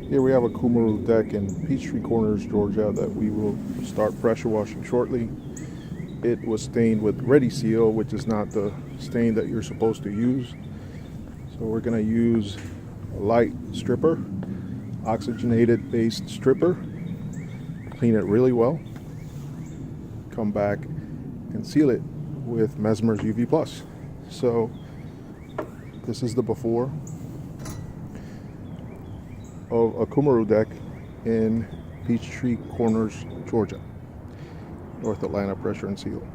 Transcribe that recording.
Here we have a Cumaru deck in Peachtree Corners, Georgia that we will start pressure washing shortly. It was stained with Ready Seal, which is not the stain that you're supposed to use. So we're going to use a light stripper, oxygenated based stripper. Clean it really well. Come back and seal it with Mesmer's UV Plus. So this is the before of a Cumaru deck in Peachtree Corners, Georgia. North Atlanta Pressure and Seal.